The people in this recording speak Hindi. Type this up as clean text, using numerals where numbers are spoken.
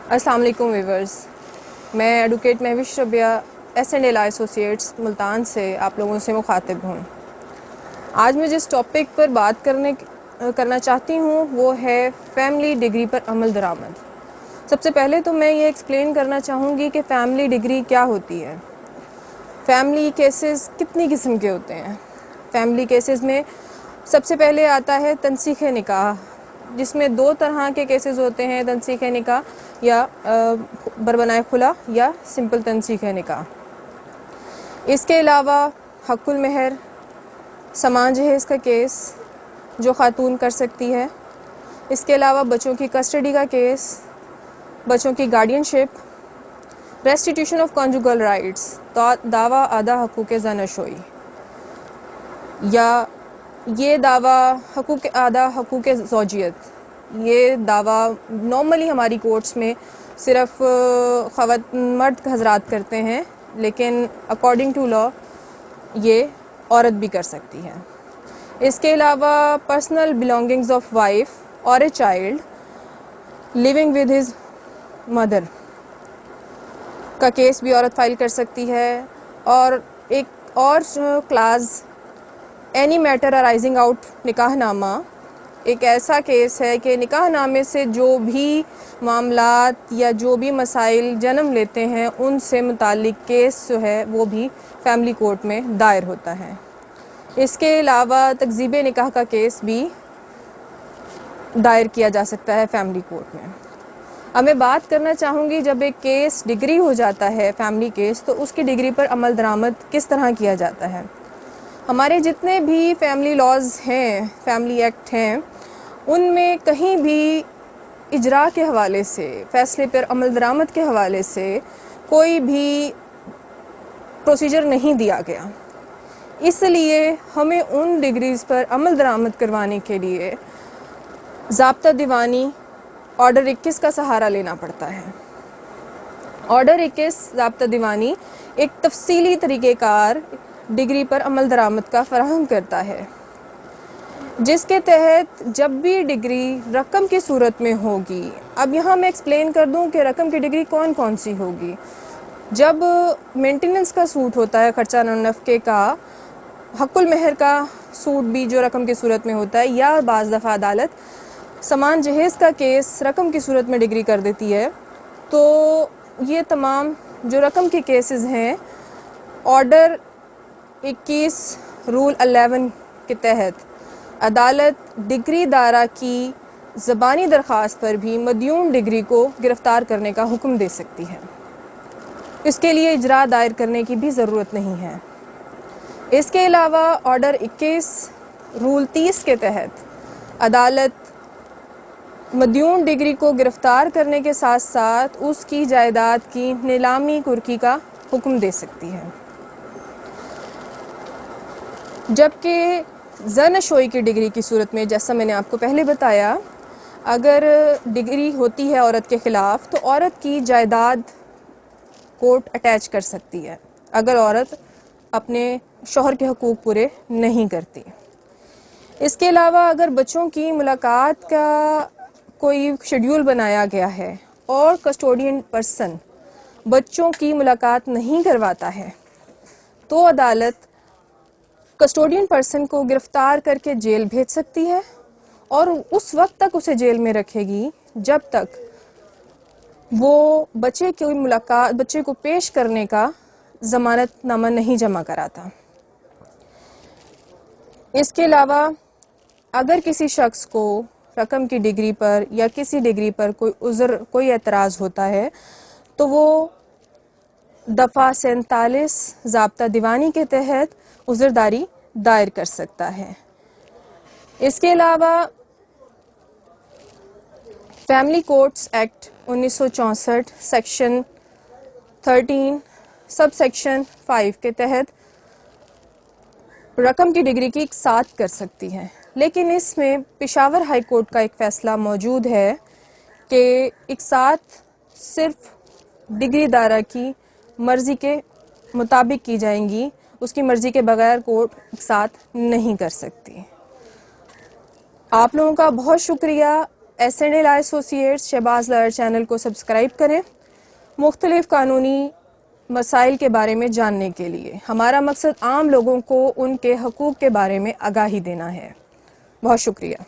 अस्सलाम वालेकुम व्यूअर्स, मैं advocate Mahvish Rabia S&L associates Multan से आप लोगों से मुखातिब हूँ। आज मैं जिस टॉपिक पर बात करना चाहती हूँ वो है फैमिली डिग्री पर अमल दरामद। सबसे पहले तो मैं ये एक्सप्लेन करना चाहूँगी कि फ़ैमिली डिग्री क्या होती है। फ़ैमिली केसेस कितनी किस्म के होते हैं। फ़ैमिली केसेस में सबसे पहले आता है तनसीख़ निकाह, जिसमें दो तरह के केसेस होते हैं, तनसीख़ निकाह या बरबनाए खुला या सिंपल तनसीख़ निकाह। इसके अलावा हक़ुल महर, समान जहेज़ का केस जो ख़ातून कर सकती है। इसके अलावा बच्चों की कस्टडी का केस, बच्चों की guardianship, restitution of conjugal rights, दावा आदा हकूक़ ज़नशोई, या ये दावा हकूक़ आदा हकूक़ ज़ौजियत। ये दावा नॉर्मली हमारी कोर्ट्स में सिर्फ मर्द हज़रात करते हैं, लेकिन अकॉर्डिंग टू लॉ ये औरत भी कर सकती है। इसके अलावा पर्सनल बिलोंगिंग्स ऑफ वाइफ और a child living with his mother का केस भी औरत फाइल कर सकती है। और एक और class, any matter arising out निकाहनामा, एक ऐसा केस है कि निकाहनामे से जो भी मामलात या जो भी मसाइल जन्म लेते हैं उनसे मुतालिक केस जो है वो भी फैमिली कोर्ट में दायर होता है। इसके अलावा तकज़ीब निकाह का केस भी दायर किया जा सकता है फैमिली कोर्ट में। अब मैं बात करना चाहूँगी, जब एक केस डिग्री हो जाता है फैमिली केस, तो उसकी डिग्री पर अमल दरामद किस तरह किया जाता है। हमारे जितने भी फैमिली लॉज हैं, फैमिली एक्ट हैं, उनमें कहीं भी इजरा के हवाले से, फ़ैसले पर अमल दरामद के हवाले से कोई भी प्रोसीजर नहीं दिया गया। इसलिए हमें उन डिग्रीज़ पर अमल दरामद करवाने के लिए ज़ाब्ता दीवानी ऑर्डर 21 का सहारा लेना पड़ता है। ऑर्डर 21 ज़ाब्ता दीवानी एक तफसीली तरीक़ेकार डिग्री पर अमल दरामद का फराहम करता है, जिसके तहत जब भी डिग्री रकम की सूरत में होगी। अब यहाँ मैं एक्सप्लेन कर दूँ कि रकम की डिग्री कौन कौन सी होगी। जब मेंटेनेंस का सूट होता है, खर्चा नफ़क़े का, हक़ुल महर का सूट भी जो रकम की सूरत में होता है, या बाज़ दफ़ा अदालत समान जहेज़ का केस रकम की सूरत में डिग्री कर देती है, तो ये तमाम जो रकम के केसेस हैं, ऑर्डर 21 रूल 11 के तहत अदालत डिग्री दारा की ज़बानी दरख्वास्त पर भी मदयून डिग्री को गिरफ़्तार करने का हुक्म दे सकती है। इसके लिए इजरा दायर करने की भी ज़रूरत नहीं है। इसके अलावा ऑर्डर 21 रूल 30 के तहत अदालत मदयून डिग्री को गिरफ़्तार करने के साथ साथ उसकी जायदाद की नीलामी कुर्की का हुक्म दे सकती है। जबकि ज़नशोई की डिग्री की सूरत में, जैसा मैंने आपको पहले बताया, अगर डिग्री होती है औरत के ख़िलाफ़, तो औरत की जायदाद कोर्ट अटैच कर सकती है अगर औरत अपने शौहर के हकूक़ पूरे नहीं करती। इसके अलावा अगर बच्चों की मुलाकात का कोई शेड्यूल बनाया गया है और कस्टोडियन पर्सन बच्चों की मुलाकात नहीं करवाता है, तो अदालत कस्टोडियन पर्सन को गिरफ़्तार करके जेल भेज सकती है और उस वक्त तक उसे जेल में रखेगी जब तक वो बच्चे को पेश करने का ज़मानतनामा नहीं जमा कराता। इसके अलावा अगर किसी शख्स को रकम की डिग्री पर या किसी डिग्री पर कोई एतराज़ होता है तो वो दफ़ा 47 ज़ाब्ता दीवानी के तहत उज़रदारी दायर कर सकता है। इसके अलावा family courts act 1964 section 13 sub section 5 के तहत रकम की डिग्री की इकसात कर सकती है, लेकिन इसमें पेशावर हाई कोर्ट का एक फ़ैसला मौजूद है कि इकसात सिर्फ डिग्री दारा की मर्ज़ी के मुताबिक की जाएंगी, उसकी मर्ज़ी के बगैर कोर्ट इकसात नहीं कर सकती। आप लोगों का बहुत शुक्रिया। S&L associates Shahbaz lawyer channel को सब्सक्राइब करें मुख्तलिफ कानूनी मसाइल के बारे में जानने के लिए। हमारा मकसद आम लोगों को उनके हकूक़ के बारे में आगाही देना है। बहुत शुक्रिया।